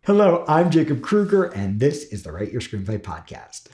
Hello, I'm Jacob Kruger, and this is the Write Your Screenplay podcast.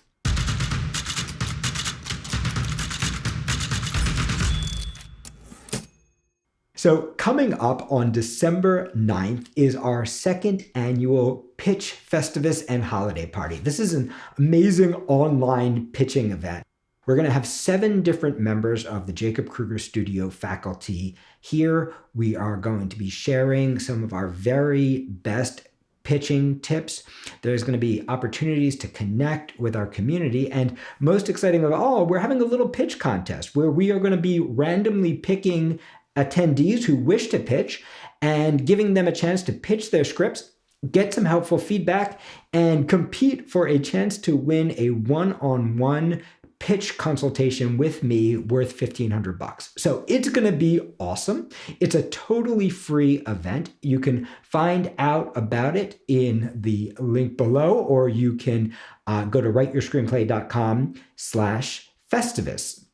So coming up on December 9th is our second annual Pitch, Festivus, and Holiday Party. This is an amazing online pitching event. We're going to have 7 different members of the Jacob Kruger Studio faculty here. We are going to be sharing some of our very best pitching tips. There's going to be opportunities to connect with our community. And most exciting of all, we're having a little pitch contest where we are going to be randomly picking attendees who wish to pitch and giving them a chance to pitch their scripts, get some helpful feedback, and compete for a chance to win a one-on-one pitch consultation with me worth $1,500. So it's going to be awesome. It's a totally free event. You can find out about it in the link below, or you can go to writeyourscreenplay.com/Festivus.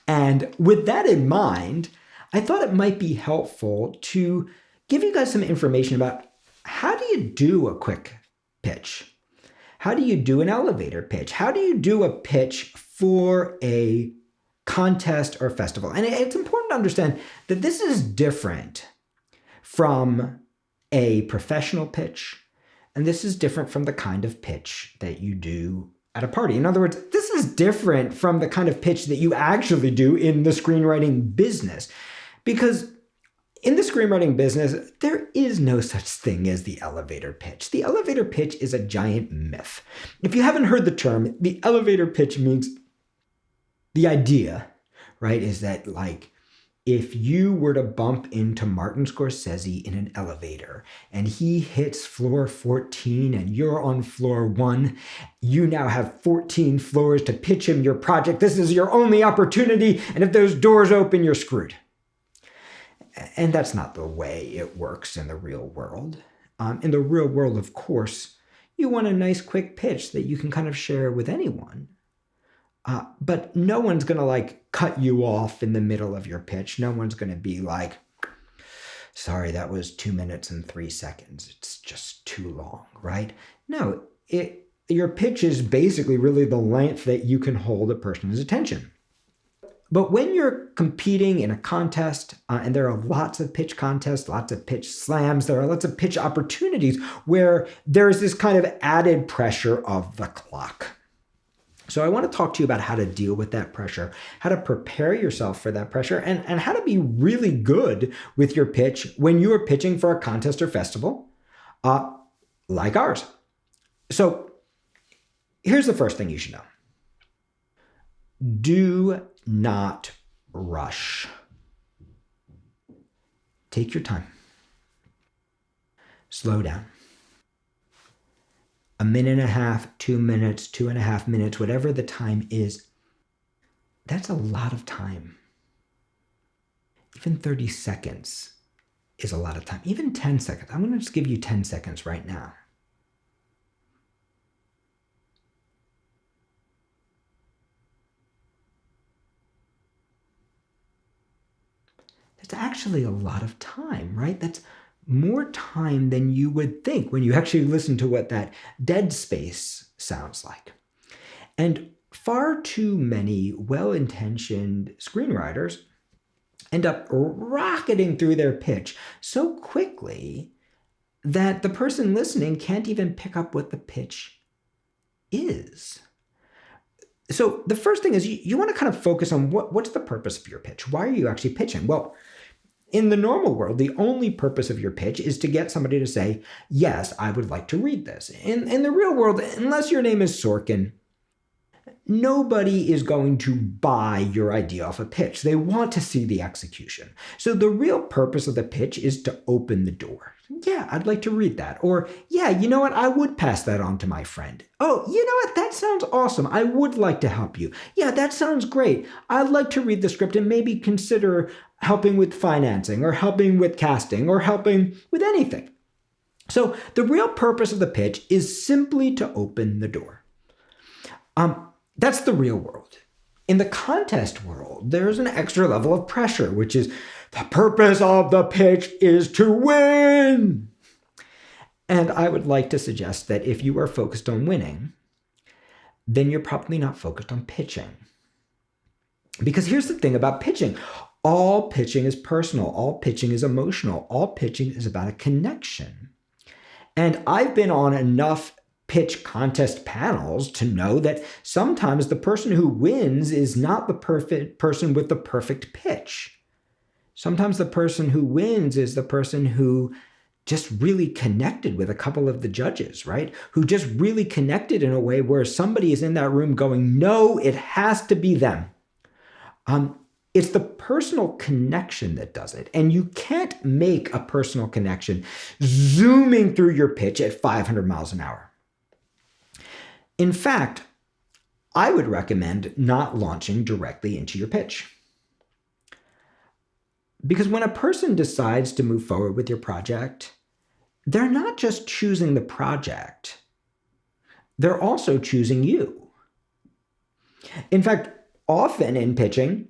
And with that in mind, I thought it might be helpful to give you guys some information about how do you do a quick pitch? How do you do an elevator pitch? How do you do a pitch for a contest or festival? And it's important to understand that this is different from a professional pitch, and this is different from the kind of pitch that you do at a party. In other words, this is different from the kind of pitch that you actually do in the screenwriting business. Because in the screenwriting business, there is no such thing as the elevator pitch. The elevator pitch is a giant myth. If you haven't heard the term, the elevator pitch means the idea, right, is that like if you were to bump into Martin Scorsese in an elevator and he hits floor 14 and you're on floor 1, you now have 14 floors to pitch him your project. This is your only opportunity. And if those doors open, you're screwed. And that's not the way it works in the real world. In the real world, of course, you want a nice quick pitch that you can kind of share with anyone. But no one's going to like cut you off in the middle of your pitch. No one's going to be like, sorry, that was 2 minutes and 3 seconds. It's just too long, right? No, your pitch is basically really the length that you can hold a person's attention. But when you're competing in a contest, and there are lots of pitch contests, lots of pitch slams, there are lots of pitch opportunities where there's this kind of added pressure of the clock. So I want to talk to you about how to deal with that pressure, how to prepare yourself for that pressure, and how to be really good with your pitch when you are pitching for a contest or festival like ours. So here's the first thing you should know. Do not rush. Take your time. Slow down. 1.5 minutes, 2 minutes, 2.5 minutes, whatever the time is, that's a lot of time. Even 30 seconds is a lot of time. Even 10 seconds. I'm going to just give you 10 seconds right now. That's actually a lot of time, right? That's more time than you would think when you actually listen to what that dead space sounds like. And far too many well-intentioned screenwriters end up rocketing through their pitch so quickly that the person listening can't even pick up what the pitch is. So the first thing is you want to kind of focus on what's the purpose of your pitch? Why are you actually pitching? Well, in the normal world, the only purpose of your pitch is to get somebody to say, yes, I would like to read this. In the real world, unless your name is Sorkin, nobody is going to buy your idea off a pitch. They want to see the execution. So the real purpose of the pitch is to open the door. Yeah, I'd like to read that. Or, yeah, you know what? I would pass that on to my friend. Oh, you know what? That sounds awesome. I would like to help you. Yeah, that sounds great. I'd like to read the script and maybe consider helping with financing or helping with casting or helping with anything. So the real purpose of the pitch is simply to open the door. That's the real world. In the contest world, there's an extra level of pressure, which is the purpose of the pitch is to win. And I would like to suggest that if you are focused on winning, then you're probably not focused on pitching. Because here's the thing about pitching. All pitching is personal. All pitching is emotional. All pitching is about a connection. And I've been on enough pitch contest panels to know that sometimes the person who wins is not the perfect person with the perfect pitch. Sometimes the person who wins is the person who just really connected with a couple of the judges, right? Who just really connected in a way where somebody is in that room going, no, it has to be them. It's the personal connection that does it. And you can't make a personal connection zooming through your pitch at 500 miles an hour. In fact, I would recommend not launching directly into your pitch. Because when a person decides to move forward with your project, they're not just choosing the project, they're also choosing you. In fact, often in pitching,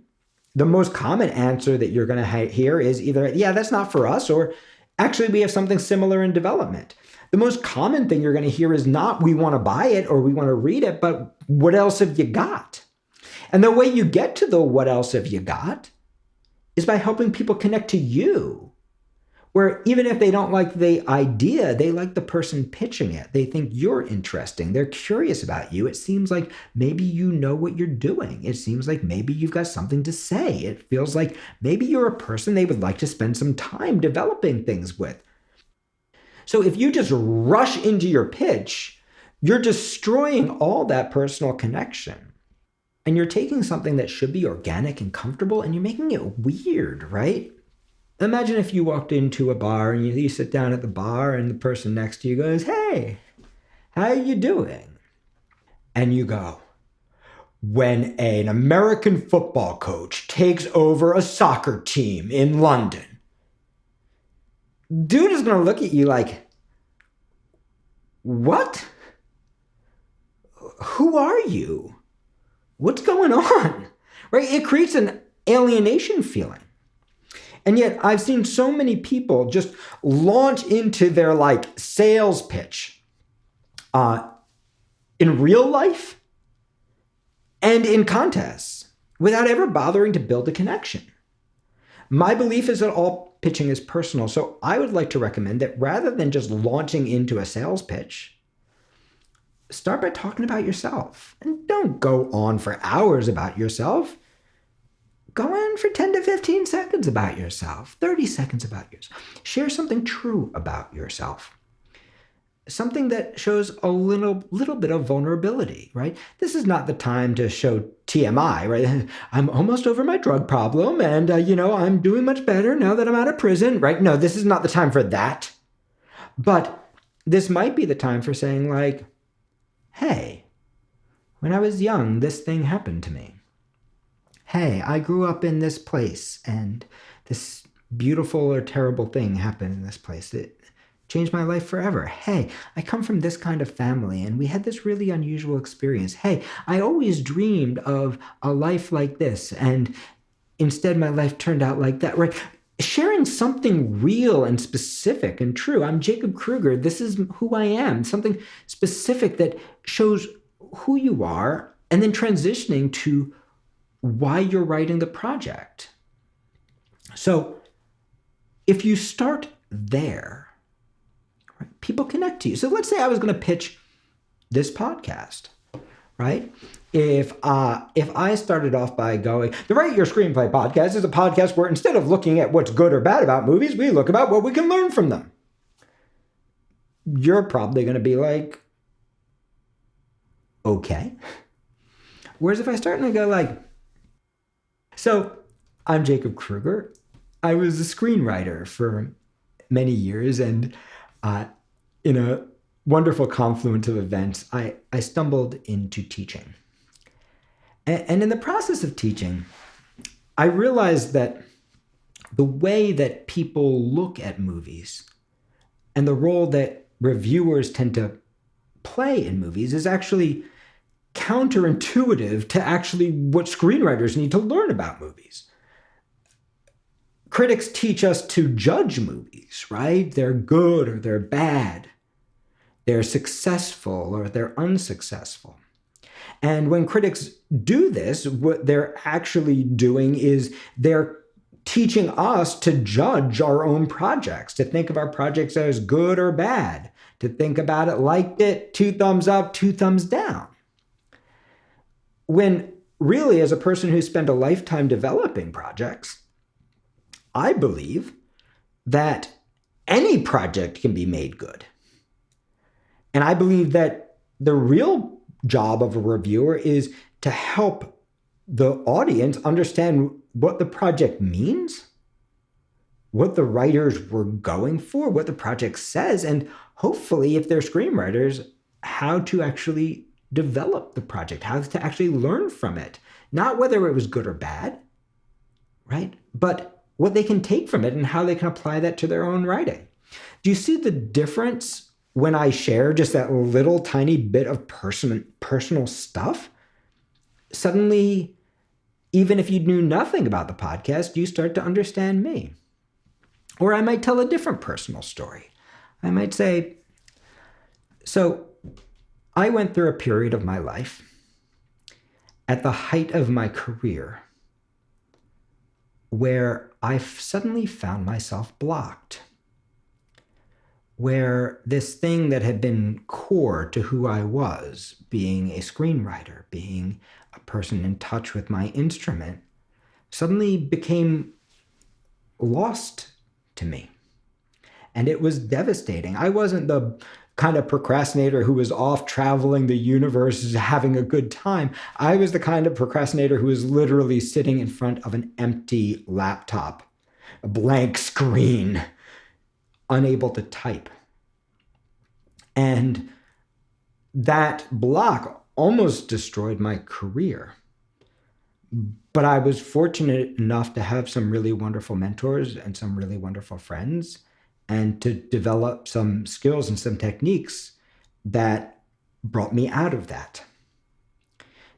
the most common answer that you're going to hear is either, yeah, that's not for us, or actually we have something similar in development. The most common thing you're going to hear is not, we want to buy it or we want to read it, but what else have you got? And the way you get to the what else have you got is by helping people connect to you. Where even if they don't like the idea, they like the person pitching it. They think you're interesting. They're curious about you. It seems like maybe you know what you're doing. It seems like maybe you've got something to say. It feels like maybe you're a person they would like to spend some time developing things with. So if you just rush into your pitch, you're destroying all that personal connection. And you're taking something that should be organic and comfortable and you're making it weird, right? Imagine if you walked into a bar and you sit down at the bar and the person next to you goes, hey, how are you doing? And you go, when an American football coach takes over a soccer team in London. Dude is going to look at you like, what? Who are you? What's going on? Right? It creates an alienation feeling. And yet I've seen so many people just launch into their sales pitch in real life and in contests without ever bothering to build a connection. My belief is that all pitching is personal. So I would like to recommend that rather than just launching into a sales pitch, start by talking about yourself. And don't go on for hours about yourself. Go on for 10 to 15 seconds about yourself, 30 seconds about yourself. Share something true about yourself. Something that shows a little bit of vulnerability, right? This is not the time to show TMI, right? I'm almost over my drug problem and, I'm doing much better now that I'm out of prison, right? No, this is not the time for that. But this might be the time for saying hey, when I was young, this thing happened to me. Hey, I grew up in this place and this beautiful or terrible thing happened in this place. It changed my life forever. Hey, I come from this kind of family and we had this really unusual experience. Hey, I always dreamed of a life like this and instead my life turned out like that, right? Sharing something real and specific and true. I'm Jacob Kruger. This is who I am. Something specific that shows who you are and then transitioning to why you're writing the project. So if you start there, right, people connect to you. So let's say I was going to pitch this podcast, right? If I started off by going, the Write Your Screenplay podcast is a podcast where instead of looking at what's good or bad about movies, we look about what we can learn from them. You're probably going to be like, okay. Whereas if I start and I go so I'm Jacob Kruger. I was a screenwriter for many years, and in a wonderful confluence of events, I stumbled into teaching. And in the process of teaching, I realized that the way that people look at movies and the role that reviewers tend to play in movies is actually counterintuitive to actually what screenwriters need to learn about movies. Critics teach us to judge movies, right? They're good or they're bad. they're successful or they're unsuccessful. And when critics do this, what they're actually doing is they're teaching us to judge our own projects, to think of our projects as good or bad, to think about it, liked it, 2 thumbs up, 2 thumbs down. When really, as a person who spent a lifetime developing projects, I believe that any project can be made good. And I believe that the real job of a reviewer is to help the audience understand what the project means, what the writers were going for, what the project says, and hopefully, if they're screenwriters, how to actually develop the project, how to actually learn from it. Not whether it was good or bad, right? But what they can take from it and how they can apply that to their own writing. Do you see the difference when I share just that little tiny bit of personal stuff? Suddenly, even if you knew nothing about the podcast, you start to understand me. Or I might tell a different personal story. I might say, so I went through a period of my life at the height of my career where I suddenly found myself blocked, where this thing that had been core to who I was, being a screenwriter, being a person in touch with my instrument, suddenly became lost to me. And it was devastating. I wasn't the kind of procrastinator who was off traveling the universe, having a good time. I was the kind of procrastinator who was literally sitting in front of an empty laptop, a blank screen, unable to type. And that block almost destroyed my career. But I was fortunate enough to have some really wonderful mentors and some really wonderful friends, and to develop some skills and some techniques that brought me out of that.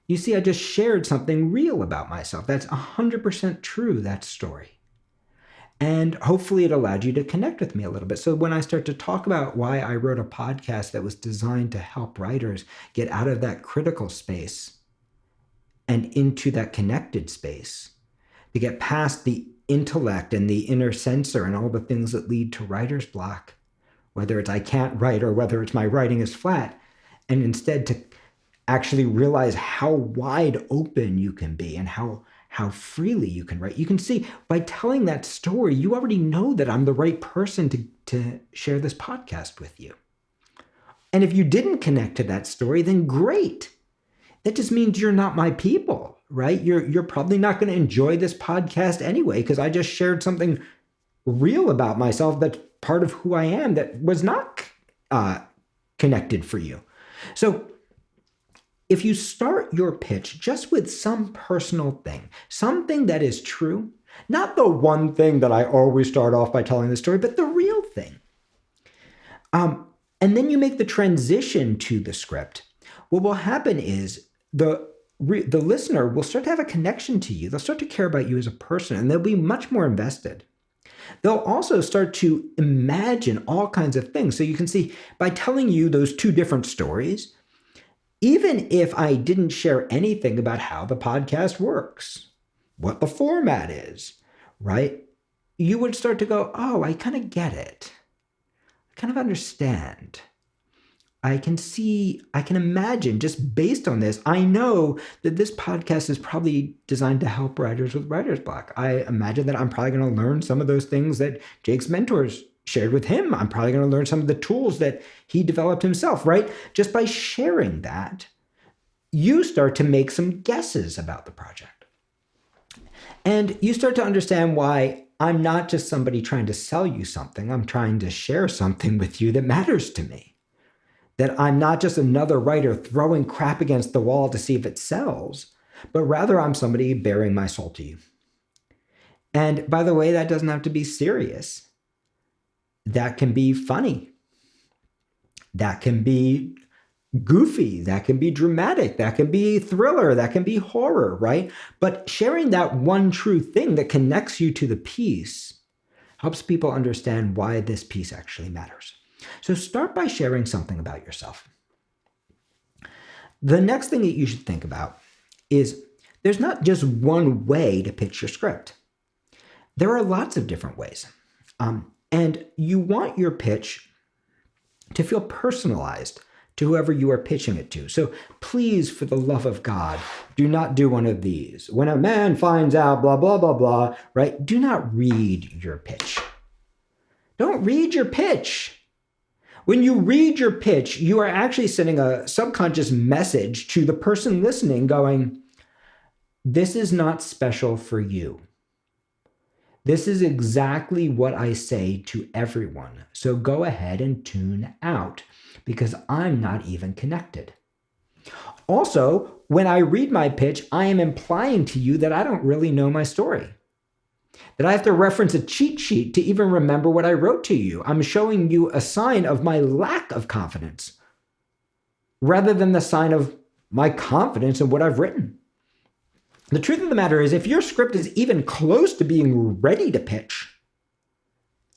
You see, I just shared something real about myself. That's 100% true, that story. And hopefully it allowed you to connect with me a little bit. So when I start to talk about why I wrote a podcast that was designed to help writers get out of that critical space and into that connected space, to get past the intellect and the inner censor and all the things that lead to writer's block, whether it's I can't write or whether it's my writing is flat, and instead to actually realize how wide open you can be and how freely you can write. You can see by telling that story, you already know that I'm the right person to share this podcast with you. And if you didn't connect to that story, then great. That just means you're not my people, right? You're probably not going to enjoy this podcast anyway, because I just shared something real about myself that's part of who I am that was not connected for you. So if you start your pitch just with some personal thing, something that is true, not the one thing that I always start off by telling the story, but the real thing. And then you make the transition to the script. What will happen is the listener will start to have a connection to you. They'll start to care about you as a person, and they'll be much more invested. They'll also start to imagine all kinds of things. So you can see by telling you those two different stories, even if I didn't share anything about how the podcast works, what the format is, right? You would start to go, oh, I kind of get it. I kind of understand. I can see, I can imagine just based on this, I know that this podcast is probably designed to help writers with writer's block. I imagine that I'm probably going to learn some of those things that Jake's mentors shared with him. I'm probably going to learn some of the tools that he developed himself, right? Just by sharing that, you start to make some guesses about the project. And you start to understand why I'm not just somebody trying to sell you something. I'm trying to share something with you that matters to me. That I'm not just another writer throwing crap against the wall to see if it sells, but rather I'm somebody bearing my soul to you. And by the way, that doesn't have to be serious. That can be funny. That can be goofy. That can be dramatic. That can be thriller. That can be horror, right? But sharing that one true thing that connects you to the piece helps people understand why this piece actually matters. So start by sharing something about yourself. The next thing that you should think about is there's not just one way to pitch your script. There are lots of different ways. And you want your pitch to feel personalized to whoever you are pitching it to. So please, for the love of God, do not do one of these. When a man finds out, blah, blah, blah, blah, right? Do not read your pitch. Don't read your pitch. When you read your pitch, you are actually sending a subconscious message to the person listening going, this is not special for you. This is exactly what I say to everyone. So go ahead and tune out because I'm not even connected. Also, when I read my pitch, I am implying to you that I don't really know my story, that I have to reference a cheat sheet to even remember what I wrote to you. I'm showing you a sign of my lack of confidence rather than the sign of my confidence in what I've written. The truth of the matter is, if your script is even close to being ready to pitch,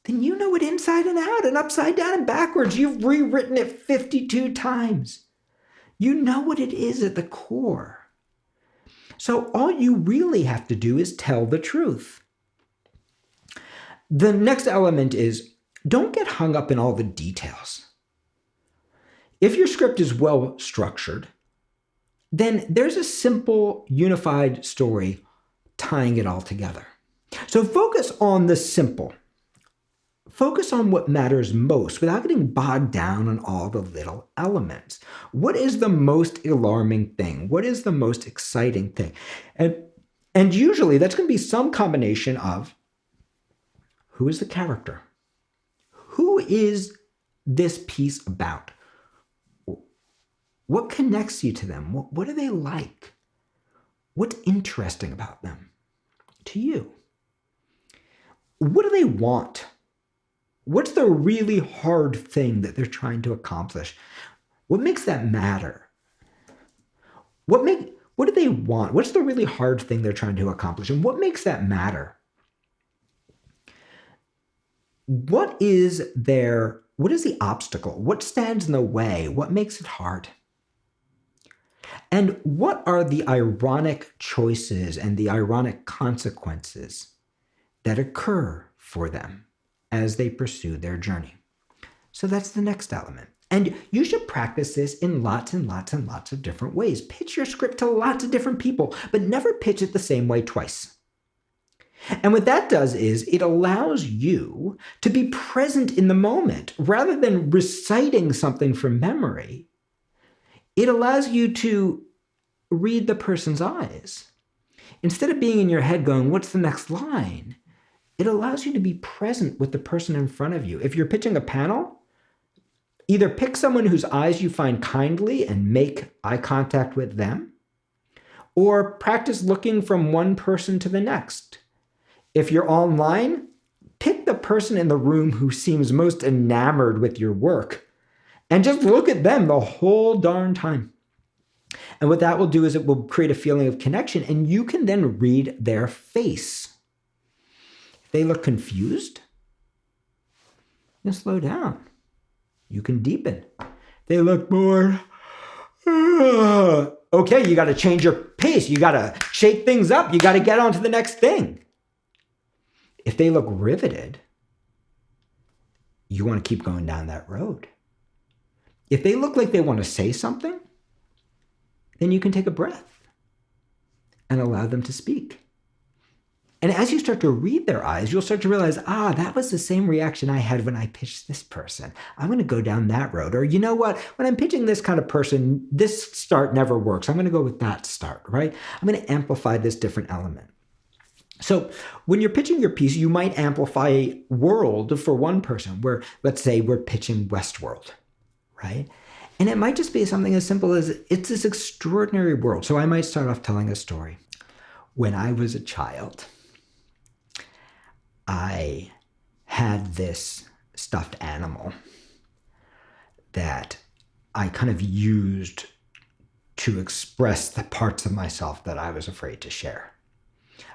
then you know it inside and out and upside down and backwards. You've rewritten it 52 times. You know what it is at the core. So all you really have to do is tell the truth. The next element is don't get hung up in all the details. If your script is well structured, then there's a simple, unified story tying it all together. So focus on the simple. Focus on what matters most without getting bogged down on all the little elements. What is the most alarming thing? What is the most exciting thing? And usually that's going to be some combination of who is the character? Who is this piece about? What connects you to them? What are they like? What's interesting about them to you? What do they want? What's the really hard thing that they're trying to accomplish? What makes that matter? What do they want? What's the really hard thing they're trying to accomplish? And what makes that matter? What is the obstacle? What stands in the way? What makes it hard? And what are the ironic choices and the ironic consequences that occur for them as they pursue their journey? So that's the next element. And you should practice this in lots and lots and lots of different ways. Pitch your script to lots of different people, but never pitch it the same way twice. And what that does is it allows you to be present in the moment rather than reciting something from memory. It allows you to read the person's eyes. Instead of being in your head going, what's the next line? It allows you to be present with the person in front of you. If you're pitching a panel, either pick someone whose eyes you find kindly and make eye contact with them, or practice looking from one person to the next. If you're online, pick the person in the room who seems most enamored with your work and just look at them the whole darn time. And what that will do is it will create a feeling of connection, and you can then read their face. If they look confused, you slow down. You can deepen. They look bored. Okay, you got to change your pace. You got to shake things up. You got to get on to the next thing. If they look riveted, you want to keep going down that road. If they look like they want to say something, then you can take a breath and allow them to speak. And as you start to read their eyes, you'll start to realize, that was the same reaction I had when I pitched this person. I'm going to go down that road. Or you know what? When I'm pitching this kind of person, this start never works. I'm going to go with that start, right? I'm going to amplify this different element. So when you're pitching your piece, you might amplify world for one person where, let's say we're pitching Westworld, right? And it might just be something as simple as it's this extraordinary world. So I might start off telling a story. When I was a child, I had this stuffed animal that I kind of used to express the parts of myself that I was afraid to share.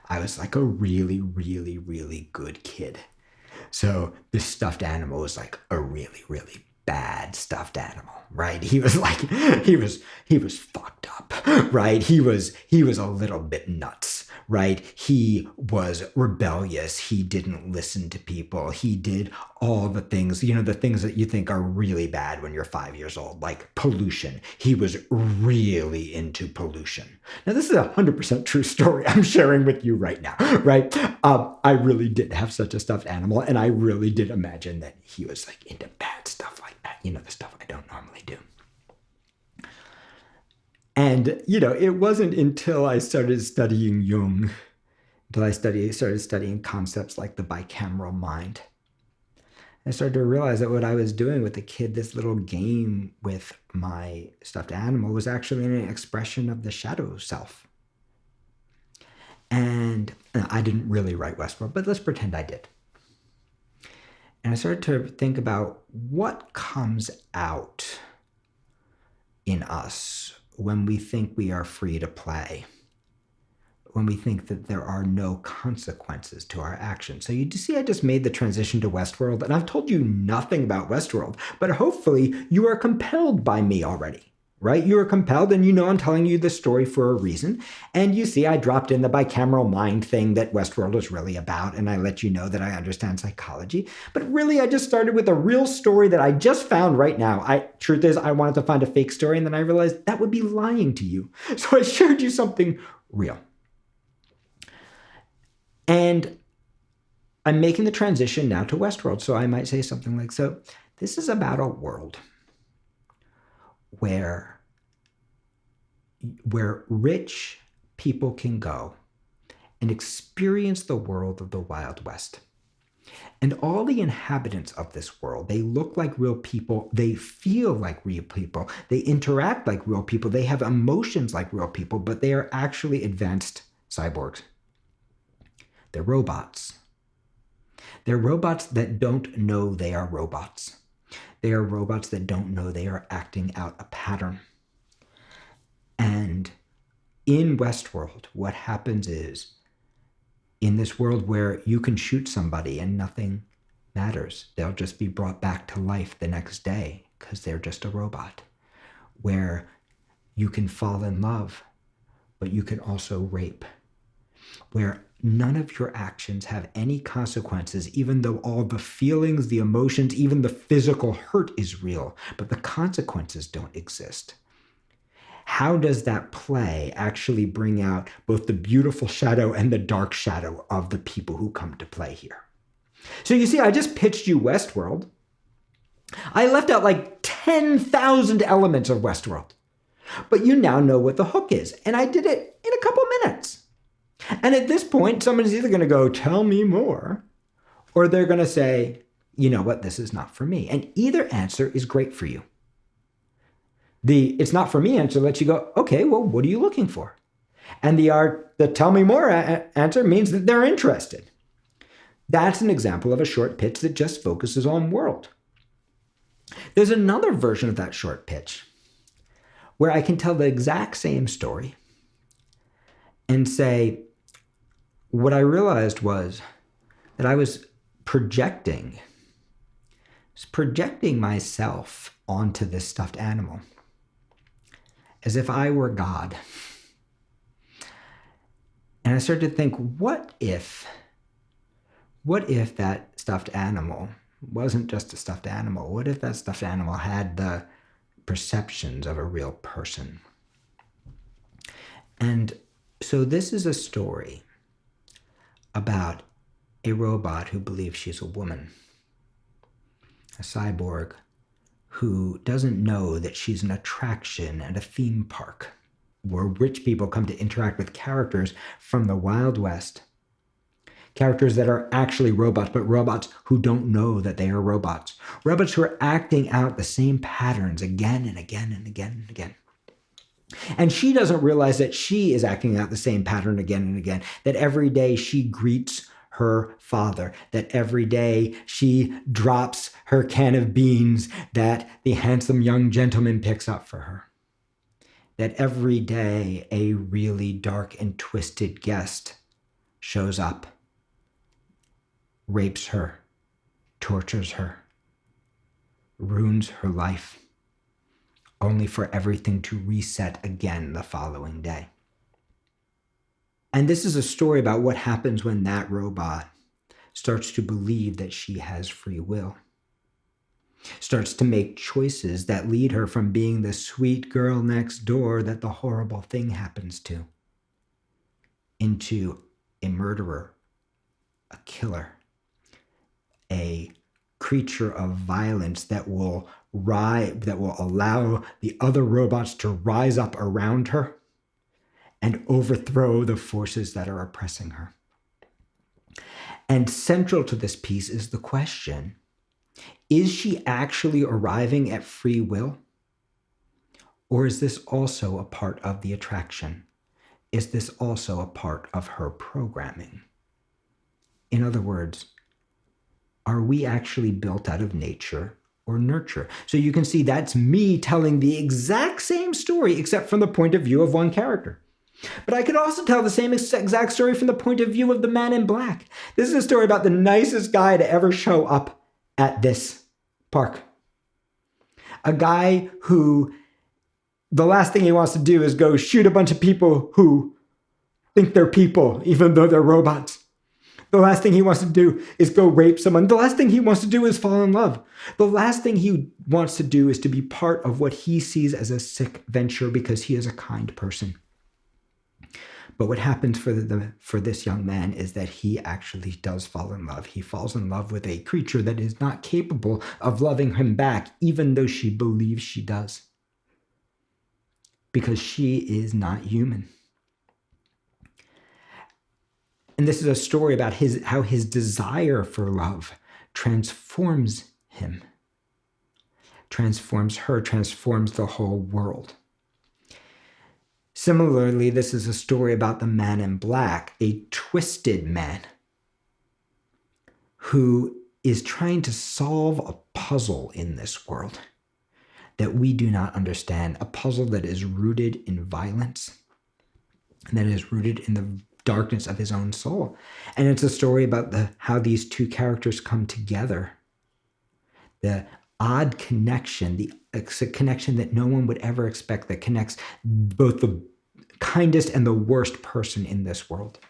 I was like a really, really, really good kid. So this stuffed animal was like a really, really bad stuffed animal, right? He was like, he was fucked up, right? He was a little bit nuts, right? He was rebellious. He didn't listen to people. He did all the things, the things that you think are really bad when you're 5 years old, like pollution. He was really into pollution. Now, this is a 100% true story I'm sharing with you right now, right? I really did have such a stuffed animal, and I really did imagine that he was like into bad stuff like that, the stuff I don't normally do. And, it wasn't until I started studying Jung, until I started studying concepts like the bicameral mind, I started to realize that what I was doing with the kid, this little game with my stuffed animal, was actually an expression of the shadow self. And I didn't really write Westworld, but let's pretend I did. And I started to think about what comes out in us when we think we are free to play, when we think that there are no consequences to our actions. So you see, I just made the transition to Westworld, and I've told you nothing about Westworld, but hopefully you are compelled by me already, right? You are compelled, and I'm telling you the story for a reason. And you see, I dropped in the bicameral mind thing that Westworld is really about, and I let you know that I understand psychology. But really, I just started with a real story that I just found right now. Truth is, I wanted to find a fake story, and then I realized that would be lying to you. So I shared you something real. And I'm making the transition now to Westworld. So I might say something like, so this is about a world where rich people can go and experience the world of the Wild West. And all the inhabitants of this world, they look like real people. They feel like real people. They interact like real people. They have emotions like real people, but they are actually advanced cyborgs. They're robots. They're robots that don't know they are robots. They are robots that don't know they are acting out a pattern. And in Westworld, what happens is, in this world where you can shoot somebody and nothing matters, they'll just be brought back to life the next day because they're just a robot. Where you can fall in love, but you can also rape. Where none of your actions have any consequences, even though all the feelings, the emotions, even the physical hurt is real, but the consequences don't exist. How does that play actually bring out both the beautiful shadow and the dark shadow of the people who come to play here? So you see, I just pitched you Westworld. I left out like 10,000 elements of Westworld, but you now know what the hook is, and I did it in a couple minutes. And at this point, someone's either going to go, tell me more, or they're going to say, you know what, this is not for me. And either answer is great for you. The it's not for me answer lets you go, okay, well, what are you looking for? And the tell me more answer means that they're interested. That's an example of a short pitch that just focuses on world. There's another version of that short pitch where I can tell the exact same story and say, what I realized was that I was projecting myself onto this stuffed animal as if I were God. And I started to think, what if that stuffed animal wasn't just a stuffed animal? What if that stuffed animal had the perceptions of a real person? And so this is a story about a robot who believes she's a woman, a cyborg who doesn't know that she's an attraction at a theme park where rich people come to interact with characters from the Wild West. Characters that are actually robots, but robots who don't know that they are robots. Robots who are acting out the same patterns again and again and again and again. And she doesn't realize that she is acting out the same pattern again and again, that every day she greets her father, that every day she drops her can of beans that the handsome young gentleman picks up for her, that every day a really dark and twisted guest shows up, rapes her, tortures her, ruins her life, only for everything to reset again the following day. And this is a story about what happens when that robot starts to believe that she has free will, starts to make choices that lead her from being the sweet girl next door that the horrible thing happens to, into a murderer, a killer, a creature of violence that will allow the other robots to rise up around her and overthrow the forces that are oppressing her. And central to this piece is the question, is she actually arriving at free will? Or is this also a part of the attraction? Is this also a part of her programming? In other words, are we actually built out of nature or nurture? So you can see that's me telling the exact same story, except from the point of view of one character. But I could also tell the same exact story from the point of view of the man in black. This is a story about the nicest guy to ever show up at this park. A guy who the last thing he wants to do is go shoot a bunch of people who think they're people, even though they're robots. The last thing he wants to do is go rape someone. The last thing he wants to do is fall in love. The last thing he wants to do is to be part of what he sees as a sick venture because he is a kind person. But what happens for this young man is that he actually does fall in love. He falls in love with a creature that is not capable of loving him back, even though she believes she does. Because she is not human. And this is a story about how his desire for love transforms him, transforms her, transforms the whole world. Similarly, this is a story about the man in black, a twisted man who is trying to solve a puzzle in this world that we do not understand, a puzzle that is rooted in violence, that is rooted in the darkness of his own soul. And it's a story about how these two characters come together. The odd connection, it's a connection that no one would ever expect, that connects both the kindest and the worst person in this world.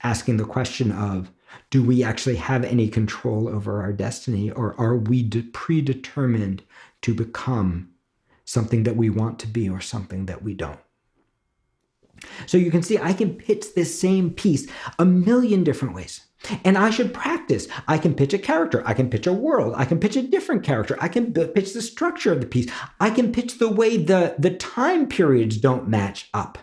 Asking the question of, do we actually have any control over our destiny, or are we predetermined to become something that we want to be or something that we don't? So you can see I can pitch this same piece a million different ways. And I should practice. I can pitch a character. I can pitch a world. I can pitch a different character. I can pitch the structure of the piece. I can pitch the way the time periods don't match up.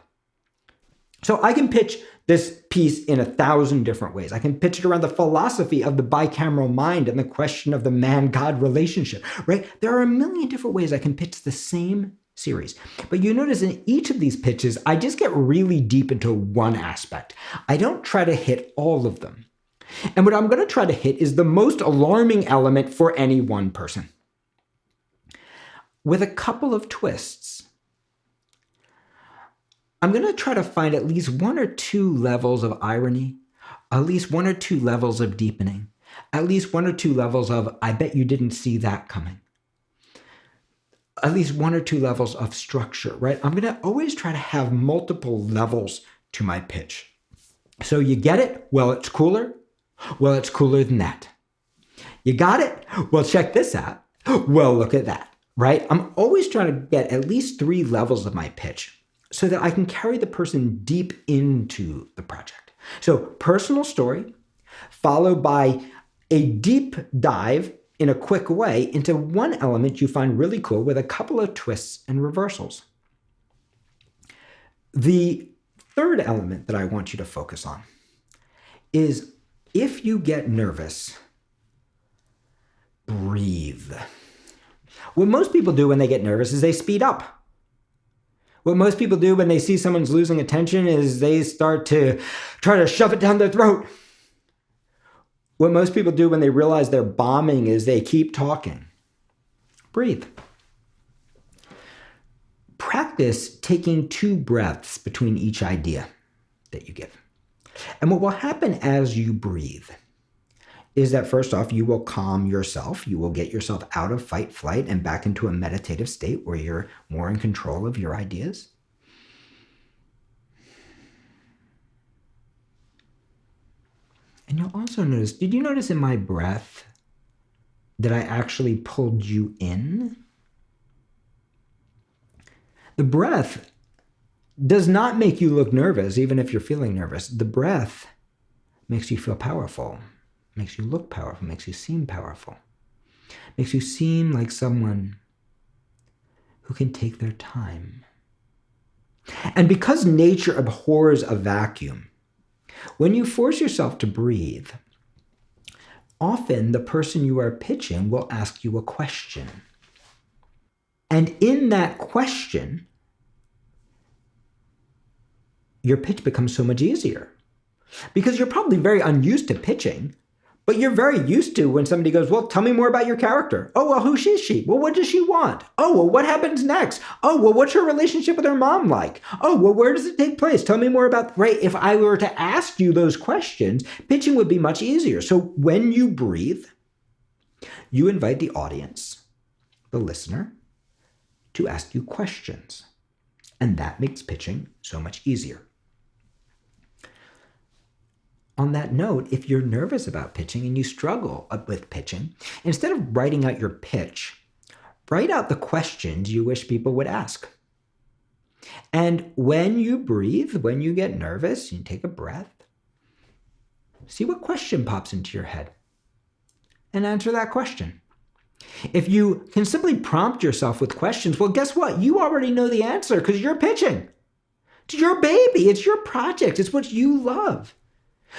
So I can pitch this piece in 1,000 different ways. I can pitch it around the philosophy of the bicameral mind and the question of the man-God relationship, right? There are a million different ways I can pitch the same series. But you notice in each of these pitches, I just get really deep into one aspect. I don't try to hit all of them. And what I'm going to try to hit is the most alarming element for any one person, with a couple of twists. I'm going to try to find at least 1 or 2 levels of irony, at least 1 or 2 levels of deepening, at least 1 or 2 levels of, I bet you didn't see that coming. At least 1 or 2 levels of structure, right? I'm going to always try to have multiple levels to my pitch. So you get it? Well, it's cooler. Well, it's cooler than that. You got it? Well, check this out. Well, look at that, right? I'm always trying to get at least 3 levels of my pitch so that I can carry the person deep into the project. So personal story, followed by a deep dive in a quick way into one element you find really cool with a couple of twists and reversals. The third element that I want you to focus on is, if you get nervous, breathe. What most people do when they get nervous is they speed up. What most people do when they see someone's losing attention is they start to try to shove it down their throat. What most people do when they realize they're bombing is they keep talking. Breathe. Practice taking 2 breaths between each idea that you give. And what will happen as you breathe is that first off, you will calm yourself. You will get yourself out of fight, flight, and back into a meditative state where you're more in control of your ideas. And you'll also notice, did you notice in my breath that I actually pulled you in? The breath does not make you look nervous, even if you're feeling nervous. The breath makes you feel powerful, makes you look powerful, makes you seem powerful, makes you seem like someone who can take their time. And because nature abhors a vacuum, when you force yourself to breathe, often the person you are pitching will ask you a question. And in that question, your pitch becomes so much easier. Because you're probably very unused to pitching, but you're very used to when somebody goes, well, tell me more about your character. Oh, well, who is she? Well, what does she want? Oh, well, what happens next? Oh, well, what's her relationship with her mom like? Oh, well, where does it take place? Tell me more about, right? If I were to ask you those questions, pitching would be much easier. So when you breathe, you invite the audience, the listener, to ask you questions. And that makes pitching so much easier. On that note, if you're nervous about pitching and you struggle with pitching, instead of writing out your pitch, write out the questions you wish people would ask. And when you breathe, when you get nervous, you take a breath, see what question pops into your head and answer that question. If you can simply prompt yourself with questions, well, guess what? You already know the answer because you're pitching. It's your baby. It's your project. It's what you love.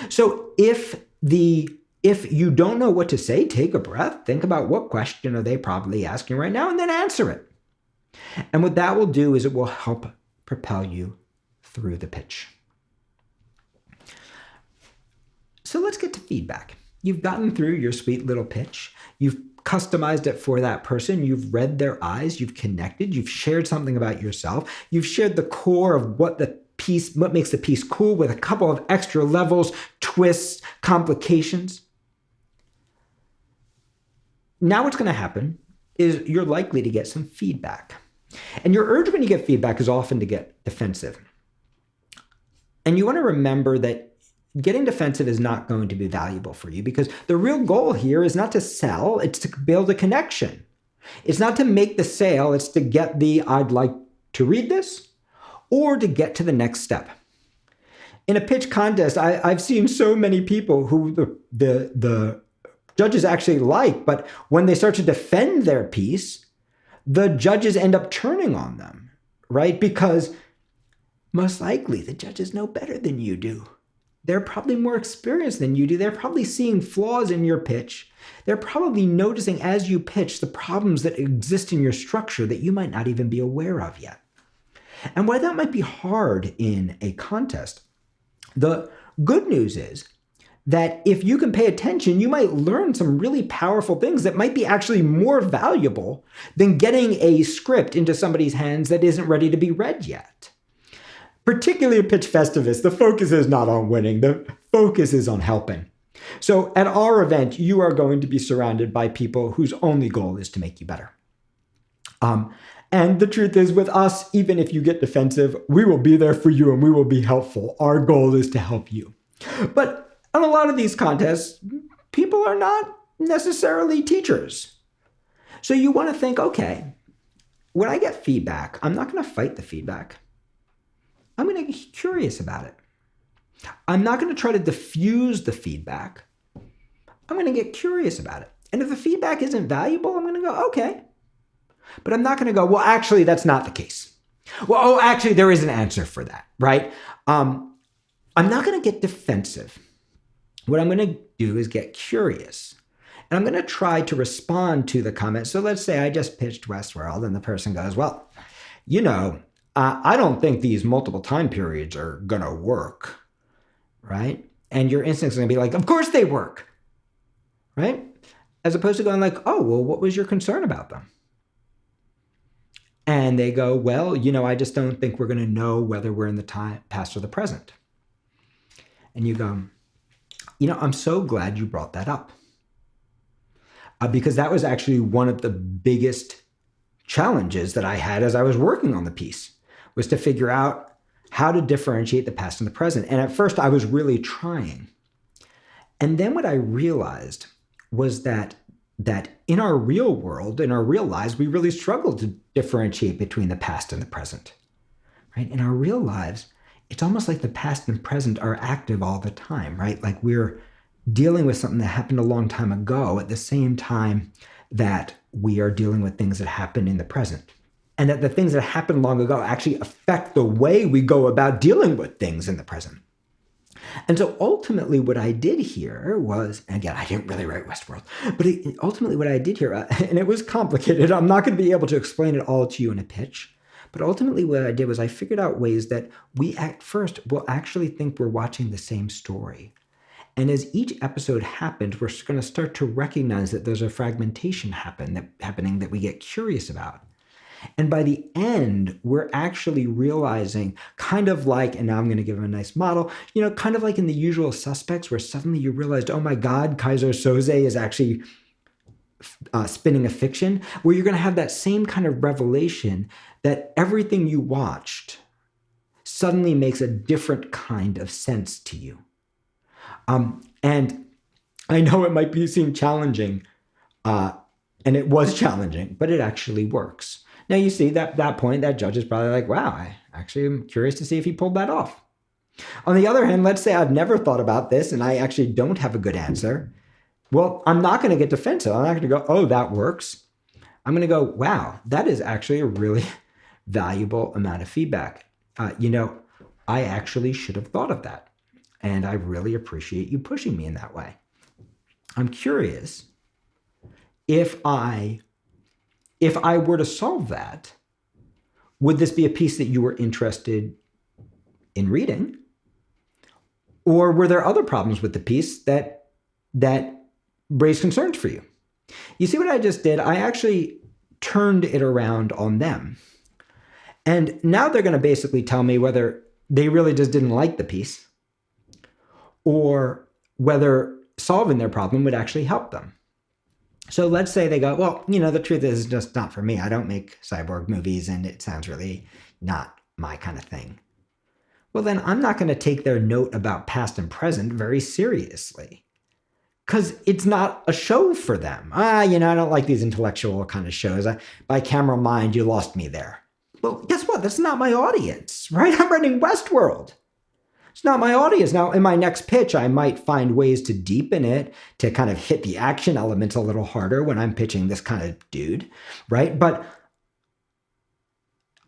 So if you don't know what to say, take a breath, think about what question are they probably asking right now, and then answer it. And what that will do is it will help propel you through the pitch. So let's get to feedback. You've gotten through your sweet little pitch. You've customized it for that person. You've read their eyes. You've connected. You've shared something about yourself. You've shared the core of what makes the piece cool with a couple of extra levels, twists, complications. Now what's going to happen is you're likely to get some feedback. And your urge when you get feedback is often to get defensive. And you want to remember that getting defensive is not going to be valuable for you because the real goal here is not to sell, it's to build a connection. It's not to make the sale, it's to get the I'd like to read this or to get to the next step. In a pitch contest, I've seen so many people who the judges actually like, but when they start to defend their piece, the judges end up turning on them, right? Because most likely the judges know better than you do. They're probably more experienced than you do. They're probably seeing flaws in your pitch. They're probably noticing as you pitch the problems that exist in your structure that you might not even be aware of yet. And while that might be hard in a contest, the good news is that if you can pay attention, you might learn some really powerful things that might be actually more valuable than getting a script into somebody's hands that isn't ready to be read yet. Particularly at Pitch Festivus, the focus is not on winning, the focus is on helping. So at our event, you are going to be surrounded by people whose only goal is to make you better. And the truth is with us, even if you get defensive, we will be there for you and we will be helpful. Our goal is to help you. But on a lot of these contests, people are not necessarily teachers. So you want to think, okay, when I get feedback, I'm not going to fight the feedback. I'm going to get curious about it. I'm not going to try to diffuse the feedback. I'm going to get curious about it. And if the feedback isn't valuable, I'm going to go, okay. But I'm not going to go, well, actually, that's not the case. Well, actually, there is an answer for that, right? I'm not going to get defensive. What I'm going to do is get curious. And I'm going to try to respond to the comment. So let's say I just pitched Westworld and the person goes, well, I don't think these multiple time periods are going to work, right? And your instincts are going to be like, of course they work, right? As opposed to going like, oh, well, what was your concern about them? And they go, well, I just don't think we're going to know whether we're in the past or the present. And you go, I'm so glad you brought that up. because that was actually one of the biggest challenges that I had as I was working on the piece, was to figure out how to differentiate the past and the present. And at first I was really trying. And then what I realized was that in our real world, in our real lives, we really struggle to differentiate between the past and the present, right? In our real lives, it's almost like the past and present are active all the time, right? Like we're dealing with something that happened a long time ago at the same time that we are dealing with things that happen in the present. And that the things that happened long ago actually affect the way we go about dealing with things in the present. And so ultimately what I did here was, and again, I didn't really write Westworld, but ultimately what I did here, and it was complicated, I'm not going to be able to explain it all to you in a pitch, but ultimately what I did was I figured out ways that we at first will actually think we're watching the same story. And as each episode happened, we're going to start to recognize that there's a fragmentation happening that we get curious about. And by the end, we're actually realizing, kind of like, and now I'm going to give him a nice model, kind of like in The Usual Suspects, where suddenly you realized, oh my God, Kaiser Soze is actually spinning a fiction, where you're going to have that same kind of revelation that everything you watched suddenly makes a different kind of sense to you. And I know it might seem challenging, and it was challenging, but it actually works. Now you see that point, that judge is probably like, wow, I actually am curious to see if he pulled that off. On the other hand, let's say I've never thought about this and I actually don't have a good answer. Well, I'm not going to get defensive. I'm not going to go, oh, that works. I'm going to go, wow, that is actually a really valuable amount of feedback. I actually should have thought of that. And I really appreciate you pushing me in that way. I'm curious if I were to solve that, would this be a piece that you were interested in reading? Or were there other problems with the piece that raised concerns for you? You see what I just did? I actually turned it around on them. And now they're going to basically tell me whether they really just didn't like the piece or whether solving their problem would actually help them. So let's say they go, well, the truth is just not for me. I don't make cyborg movies and it sounds really not my kind of thing. Well, then I'm not going to take their note about past and present very seriously because it's not a show for them. I don't like these intellectual kind of shows. By camera mind, you lost me there. Well, guess what? That's not my audience, right? I'm writing Westworld. It's not my audience. Now, in my next pitch, I might find ways to deepen it, to kind of hit the action elements a little harder when I'm pitching this kind of dude, right? But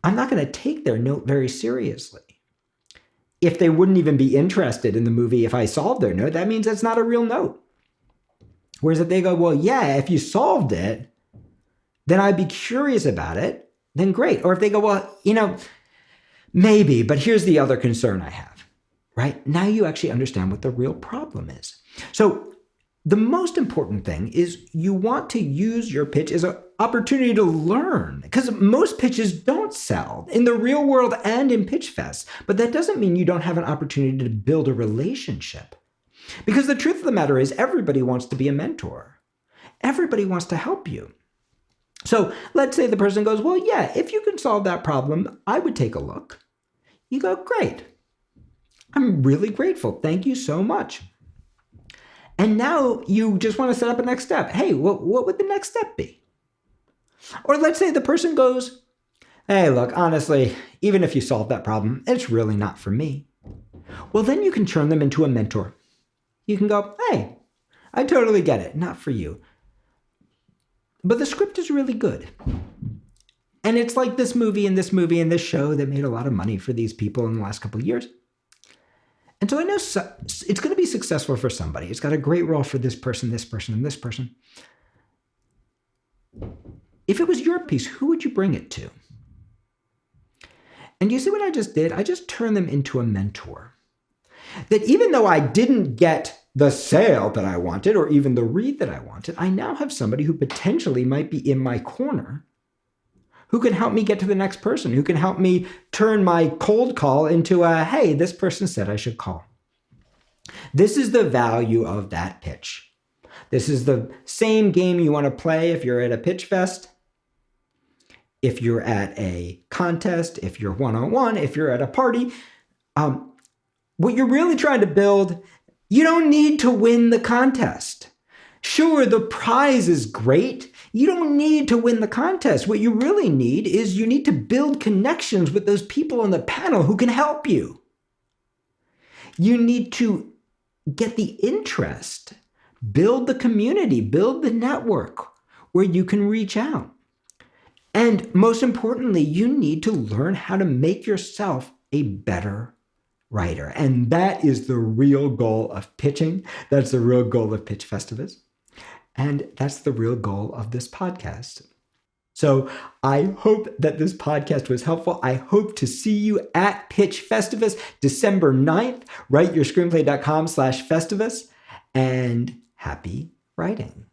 I'm not going to take their note very seriously. If they wouldn't even be interested in the movie if I solved their note, that means it's not a real note. Whereas if they go, well, yeah, if you solved it, then I'd be curious about it, then great. Or if they go, well, maybe, but here's the other concern I have. Right? Now you actually understand what the real problem is. So the most important thing is you want to use your pitch as an opportunity to learn, because most pitches don't sell in the real world and in pitch fests. But that doesn't mean you don't have an opportunity to build a relationship. Because the truth of the matter is everybody wants to be a mentor. Everybody wants to help you. So let's say the person goes, well, yeah, if you can solve that problem, I would take a look. You go, great. I'm really grateful. Thank you so much. And now you just want to set up a next step. Hey, what would the next step be? Or let's say the person goes, hey, look, honestly, even if you solve that problem, it's really not for me. Well, then you can turn them into a mentor. You can go, hey, I totally get it. Not for you. But the script is really good. And it's like this movie and this movie and this show that made a lot of money for these people in the last couple of years. And so I know it's going to be successful for somebody. It's got a great role for this person, and this person. If it was your piece, who would you bring it to? And you see what I just did? I just turned them into a mentor. That even though I didn't get the sale that I wanted, or even the read that I wanted, I now have somebody who potentially might be in my corner, who can help me get to the next person, who can help me turn my cold call into a, hey, this person said I should call. This is the value of that pitch. This is the same game you want to play if you're at a pitch fest, if you're at a contest, if you're one-on-one, if you're at a party. What you're really trying to build, you don't need to win the contest. Sure, the prize is great. You don't need to win the contest. What you really need is you need to build connections with those people on the panel who can help you. You need to get the interest, build the community, build the network where you can reach out. And most importantly, you need to learn how to make yourself a better writer. And that is the real goal of pitching. That's the real goal of Pitch Festivus. And that's the real goal of this podcast. So I hope that this podcast was helpful. I hope to see you at Pitch Festivus, December 9th. WriteYourScreenplay.com/Festivus. And happy writing.